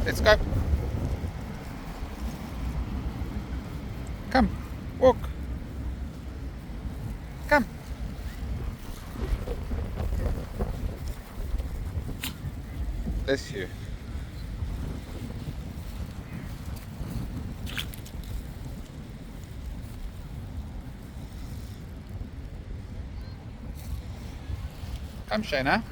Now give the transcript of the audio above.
Let's go. Come. Walk. Come. Bless you. Come, Shayna.